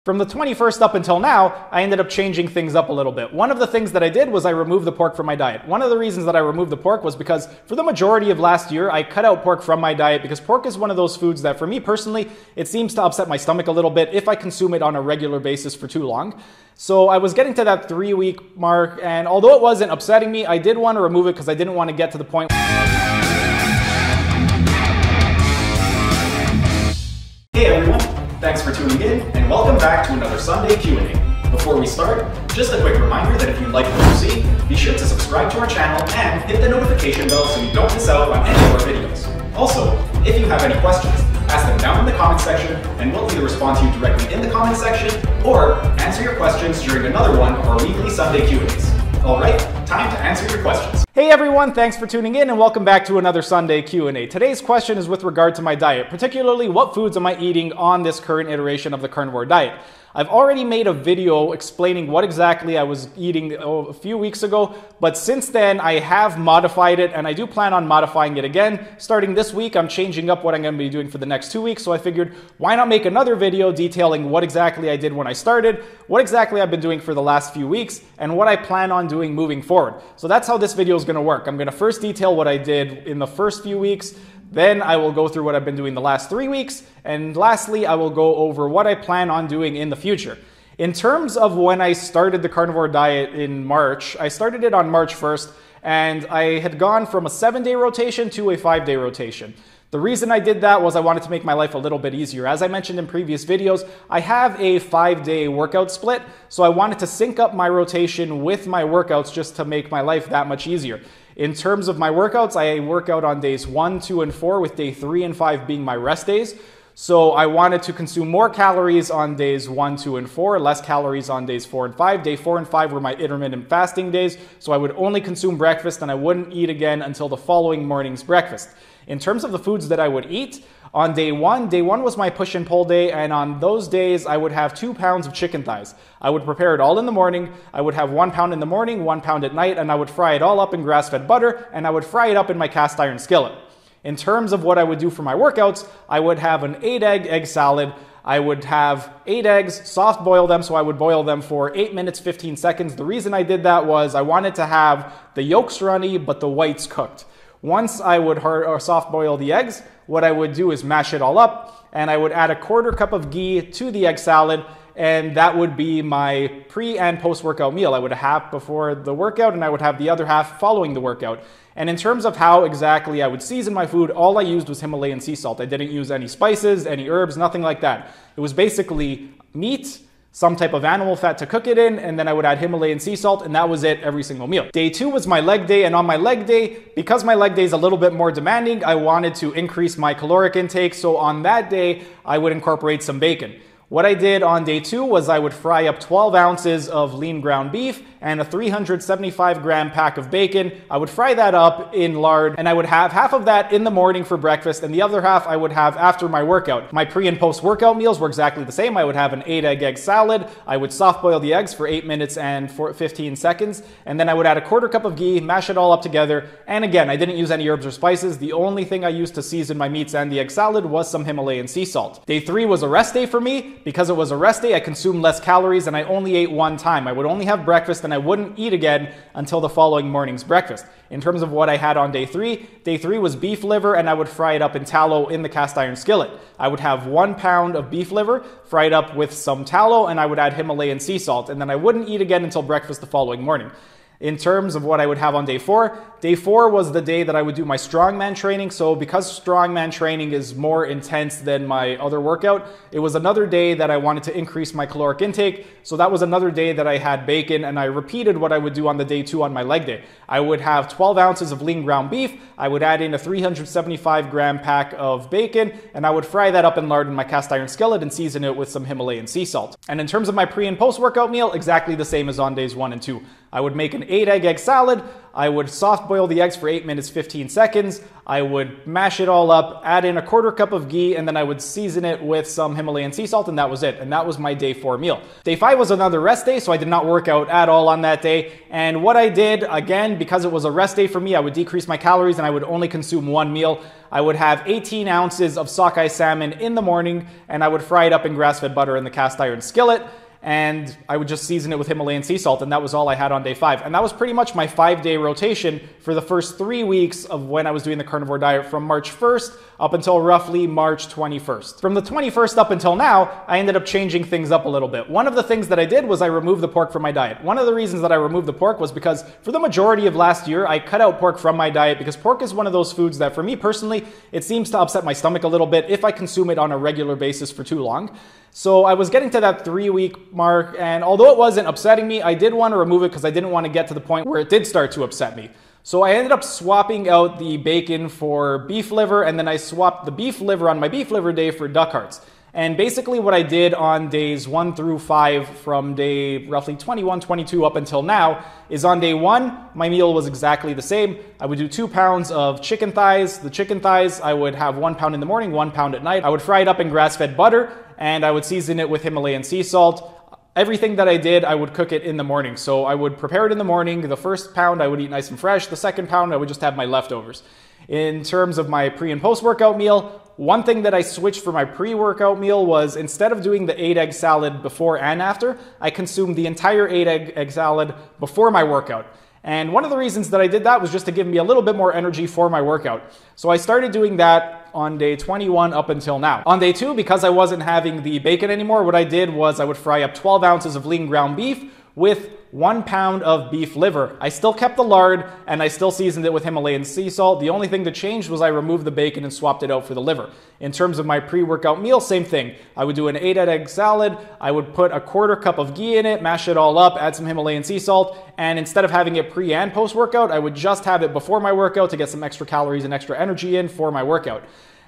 From the 21st up until now, I ended up changing things up a little bit. One of the things that I did was I removed the pork from my diet. One of the reasons that I removed the pork was because for the majority of last year, I cut out pork from my diet because pork is one of those foods that for me personally, it seems to upset my stomach a little bit if I consume it on a regular basis for too long. So I was getting to that 3-week mark, and although it wasn't upsetting me, I did want to remove it because I didn't want to get to the point. Hey everyone, thanks for tuning in and welcome back to another Sunday Q&A. Before we start, just a quick reminder that if you like what you see, be sure to subscribe to our channel and hit the notification bell so you don't miss out on any of our videos. Also, if you have any questions, ask them down in the comment section and we'll either respond to you directly in the comment section or answer your questions during another one of our weekly Sunday Q&As. Alright, time to answer your questions. Hey everyone, thanks for tuning in and welcome back to another Sunday Q&A. Today's question is with regard to my diet, particularly what foods am I eating on this current iteration of the carnivore diet. I've already made a video explaining what exactly I was eating a few weeks ago, but since then I have modified it and I do plan on modifying it again. Starting this week, I'm changing up what I'm going to be doing for the next 2 weeks, so I figured why not make another video detailing what exactly I did when I started, what exactly I've been doing for the last few weeks, and what I plan on doing moving forward. So that's how this video is going to work. I'm going to first detail what I did in the first few weeks, then I will go through what I've been doing the last 3 weeks, and lastly, I will go over what I plan on doing in the future. In terms of when I started the carnivore diet in March, I started it on March 1st, and I had gone from a 7-day rotation to a 5-day rotation. The reason I did that was I wanted to make my life a little bit easier. As I mentioned in previous videos, I have a 5-day workout split, so I wanted to sync up my rotation with my workouts just to make my life that much easier. In terms of my workouts, I work out on days 1, 2, and 4, with day 3 and 5 being my rest days. So I wanted to consume more calories on days 1, 2, and 4, less calories on days 4 and 5. Day 4 and 5 were my intermittent fasting days, so I would only consume breakfast and I wouldn't eat again until the following morning's breakfast. In terms of the foods that I would eat, on day 1 was my push and pull day, and on those days I would have 2 pounds of chicken thighs. I would prepare it all in the morning, I would have 1 pound in the morning, 1 pound at night, and I would fry it all up in grass-fed butter, and I would fry it up in my cast iron skillet. In terms of what I would do for my workouts, I would have an 8-egg salad. I would have 8 eggs, soft boil them, so I would boil them for 8 minutes, 15 seconds. The reason I did that was I wanted to have the yolks runny, but the whites cooked. Once I would soft boil the eggs, what I would do is mash it all up, and I would add a 1/4 cup of ghee to the egg salad, and that would be my pre and post-workout meal. I would have half before the workout, and I would have the other half following the workout. And in terms of how exactly I would season my food, all I used was Himalayan sea salt. I didn't use any spices, any herbs, nothing like that. It was basically meat, some type of animal fat to cook it in, and then I would add Himalayan sea salt, and that was it every single meal. Day 2 was my leg day, and on my leg day, because my leg day is a little bit more demanding, I wanted to increase my caloric intake, so on that day, I would incorporate some bacon. What I did on day 2 was I would fry up 12 ounces of lean ground beef and a 375-gram pack of bacon. I would fry that up in lard, and I would have half of that in the morning for breakfast, and the other half I would have after my workout. My pre- and post-workout meals were exactly the same. I would have an 8-egg salad. I would soft boil the eggs for 8 minutes and 15 seconds, and then I would add a 1/4 cup of ghee, mash it all up together, and again, I didn't use any herbs or spices. The only thing I used to season my meats and the egg salad was some Himalayan sea salt. Day 3 was a rest day for me. Because it was a rest day, I consumed less calories and I only ate 1 time. I would only have breakfast and I wouldn't eat again until the following morning's breakfast. In terms of what I had on day 3 was beef liver, and I would fry it up in tallow in the cast iron skillet. I would have 1 pound of beef liver fried up with some tallow, and I would add Himalayan sea salt, and then I wouldn't eat again until breakfast the following morning. In terms of what I would have on day 4 was the day that I would do my strongman training. So because strongman training is more intense than my other workout, it was another day that I wanted to increase my caloric intake. So that was another day that I had bacon, and I repeated what I would do on the day 2 on my leg day. I would have 12 ounces of lean ground beef. I would add in a 375-gram pack of bacon, and I would fry that up in lard in my cast iron skillet and season it with some Himalayan sea salt. And in terms of my pre and post workout meal, exactly the same as on days 1 and 2. I would make an 8-egg salad. I would soft boil the eggs for 8 minutes, 15 seconds. I would mash it all up, add in a 1/4 cup of ghee, and then I would season it with some Himalayan sea salt, and that was it. And that was my day 4 meal. Day 5 was another rest day, so I did not work out at all on that day. And what I did, again, because it was a rest day for me, I would decrease my calories and I would only consume 1 meal. I would have 18 ounces of sockeye salmon in the morning, and I would fry it up in grass-fed butter in the cast iron skillet. And I would just season it with Himalayan sea salt, and that was all I had on day 5. And that was pretty much my 5-day rotation for the first 3 weeks of when I was doing the carnivore diet, from March 1st up until roughly March 21st. From the 21st up until now, I ended up changing things up a little bit. One of the things that I did was I removed the pork from my diet. One of the reasons that I removed the pork was because for the majority of last year, I cut out pork from my diet because pork is one of those foods that for me personally, it seems to upset my stomach a little bit if I consume it on a regular basis for too long. So I was getting to that 3-week mark, and although it wasn't upsetting me, I did want to remove it because I didn't want to get to the point where it did start to upset me. So I ended up swapping out the bacon for beef liver, and then I swapped the beef liver on my beef liver day for duck hearts. And basically what I did on days 1 through 5 from day roughly 21, 22 up until now is on day 1, my meal was exactly the same. I would do 2 pounds of chicken thighs. The chicken thighs, I would have 1 pound in the morning, 1 pound at night. I would fry it up in grass-fed butter, and I would season it with Himalayan sea salt. Everything that I did, I would cook it in the morning. So I would prepare it in the morning. The first pound I would eat nice and fresh. The second pound I would just have my leftovers. In terms of my pre and post-workout meal, one thing that I switched for my pre-workout meal was instead of doing the 8-egg salad before and after, I consumed the entire 8-egg salad before my workout. And one of the reasons that I did that was just to give me a little bit more energy for my workout. So I started doing that on day 21 up until now. On day 2, because I wasn't having the bacon anymore, what I did was I would fry up 12 ounces of lean ground beef with 1 pound of beef liver. I still kept the lard and I still seasoned it with Himalayan sea salt. The only thing that changed was I removed the bacon and swapped it out for the liver. In terms of my pre-workout meal, same thing. I would do an 8-egg salad. I would put a 1/4 cup of ghee in it, mash it all up, add some Himalayan sea salt, and instead of having it pre and post-workout, I would just have it before my workout to get some extra calories and extra energy in for my workout.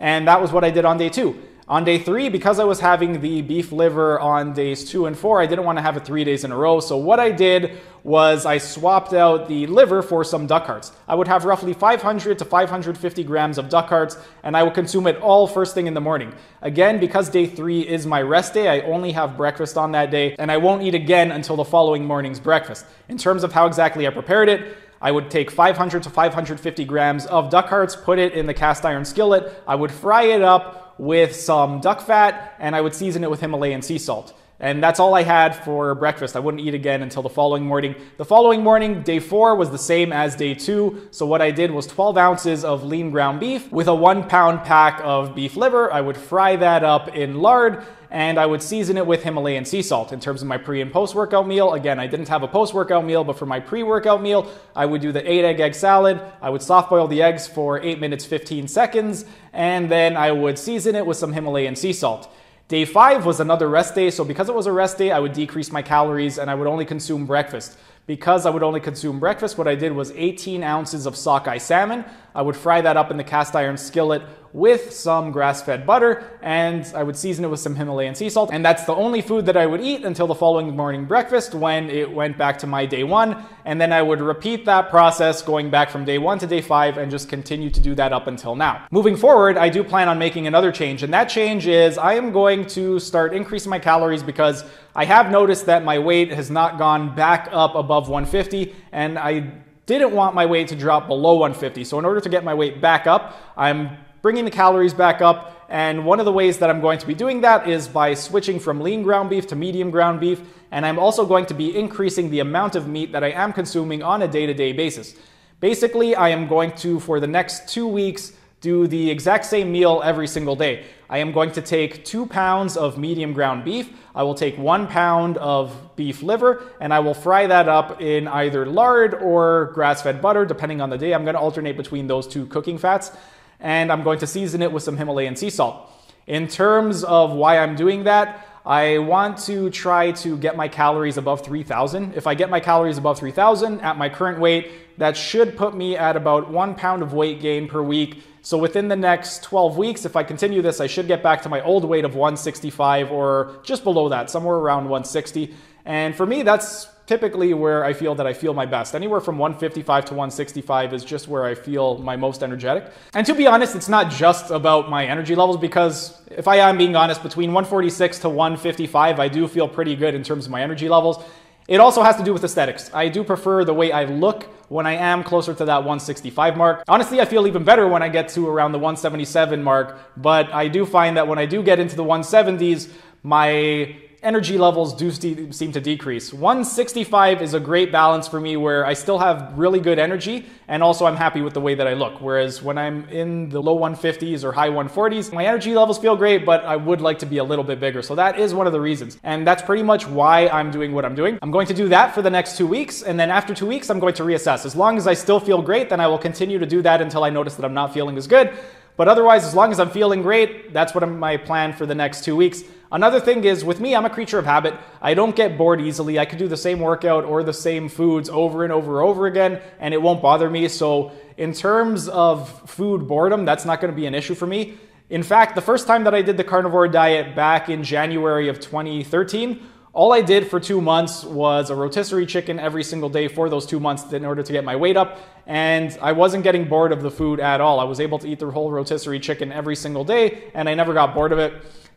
And that was what I did on day 2. On day 3, because I was having the beef liver on days 2 and 4, I didn't want to have it 3 days in a row. So what I did was I swapped out the liver for some duck hearts. I would have roughly 500 to 550 grams of duck hearts, and I would consume it all first thing in the morning. Again, because day 3 is my rest day, I only have breakfast on that day, and I won't eat again until the following morning's breakfast. In terms of how exactly I prepared it, I would take 500 to 550 grams of duck hearts, put it in the cast iron skillet. I would fry it up with some duck fat, and I would season it with Himalayan sea salt. And that's all I had for breakfast. I wouldn't eat again until the following morning. The following morning, day 4, was the same as day 2. So what I did was 12 ounces of lean ground beef with a 1 pound pack of beef liver. I would fry that up in lard, and I would season it with Himalayan sea salt. In terms of my pre and post-workout meal, again, I didn't have a post-workout meal, but for my pre-workout meal, I would do the 8-egg salad. I would soft boil the eggs for 8 minutes, 15 seconds, and then I would season it with some Himalayan sea salt. Day 5 was another rest day, so because it was a rest day, I would decrease my calories and I would only consume breakfast. Because I would only consume breakfast, what I did was 18 ounces of sockeye salmon. I would fry that up in the cast iron skillet with some grass-fed butter, and I would season it with some Himalayan sea salt. And that's the only food that I would eat until the following morning breakfast when it went back to my day 1. And then I would repeat that process going back from day 1 to day 5 and just continue to do that up until now. Moving forward, I do plan on making another change, and that change is I am going to start increasing my calories because I have noticed that my weight has not gone back up above 150, and I didn't want my weight to drop below 150. So in order to get my weight back up, I'm bringing the calories back up, and one of the ways that I'm going to be doing that is by switching from lean ground beef to medium ground beef, and I'm also going to be increasing the amount of meat that I am consuming on a day-to-day basis. Basically, I am going to, for the next 2 weeks, do the exact same meal every single day. I am going to take 2 pounds of medium ground beef. I will take 1 pound of beef liver, and I will fry that up in either lard or grass-fed butter, depending on the day. I'm going to alternate between those 2 cooking fats, and I'm going to season it with some Himalayan sea salt. In terms of why I'm doing that, I want to try to get my calories above 3,000. If I get my calories above 3,000 at my current weight, that should put me at about 1 pound of weight gain per week. So within the next 12 weeks, if I continue this, I should get back to my old weight of 165 or just below that, somewhere around 160. And for me, that's typically where I feel my best. Anywhere from 155 to 165 is just where I feel my most energetic. And to be honest, it's not just about my energy levels, because if I am being honest, between 146 to 155, I do feel pretty good in terms of my energy levels. It also has to do with aesthetics. I do prefer the way I look when I am closer to that 165 mark. Honestly, I feel even better when I get to around the 177 mark, but I do find that when I do get into the 170s, my energy levels do seem to decrease. 165 is a great balance for me where I still have really good energy and also I'm happy with the way that I look. Whereas when I'm in the low 150s or high 140s, my energy levels feel great, but I would like to be a little bit bigger. So that is one of the reasons. And that's pretty much why I'm doing what I'm doing. I'm going to do that for the next 2 weeks. And then after 2 weeks, I'm going to reassess. As long as I still feel great, then I will continue to do that until I notice that I'm not feeling as good. But otherwise, as long as I'm feeling great, that's what my plan for the next 2 weeks. Another thing is, with me, I'm a creature of habit. I don't get bored easily. I could do the same workout or the same foods over and over again, and it won't bother me. So in terms of food boredom, that's not going to be an issue for me. In fact, the first time that I did the carnivore diet back in January of 2013, all I did for 2 months was a rotisserie chicken every single day for those 2 months in order to get my weight up. And I wasn't getting bored of the food at all. I was able to eat the whole rotisserie chicken every single day, and I never got bored of it.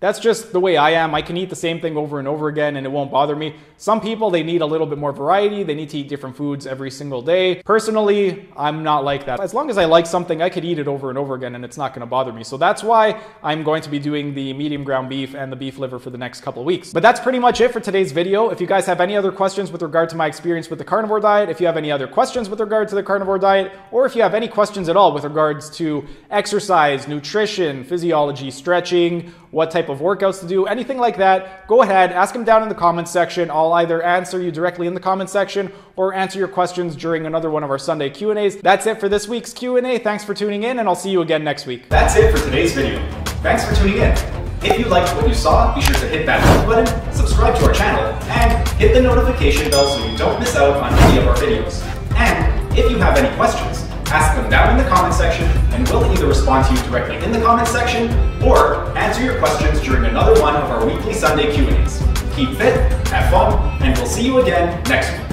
That's just the way I am. I can eat the same thing over and over again and it won't bother me. Some people, they need a little bit more variety. They need to eat different foods every single day. Personally, I'm not like that. As long as I like something, I could eat it over and over again and it's not going to bother me. So that's why I'm going to be doing the medium ground beef and the beef liver for the next couple of weeks. But that's pretty much it for today's video. If you guys have any other questions with regard to my experience with the carnivore diet, if you have any other questions with regard to the carnivore diet, or if you have any questions at all with regards to exercise, nutrition, physiology, stretching, what type of workouts to do, anything like that, go ahead, ask them down in the comments section. I'll either answer you directly in the comment section or answer your questions during another one of our Sunday Q&As. That's it for this week's Q&A. Thanks for tuning in, and I'll see you again next week. That's it for today's video. Thanks for tuning in. If you liked what you saw, be sure to hit that like button, subscribe to our channel, and hit the notification bell so you don't miss out on any of our videos. And if you have any questions, ask them down in the comment section, and we'll either respond to you directly in the comment section or answer your questions during another one of our weekly Sunday Q&As. Keep fit, have fun, and we'll see you again next week.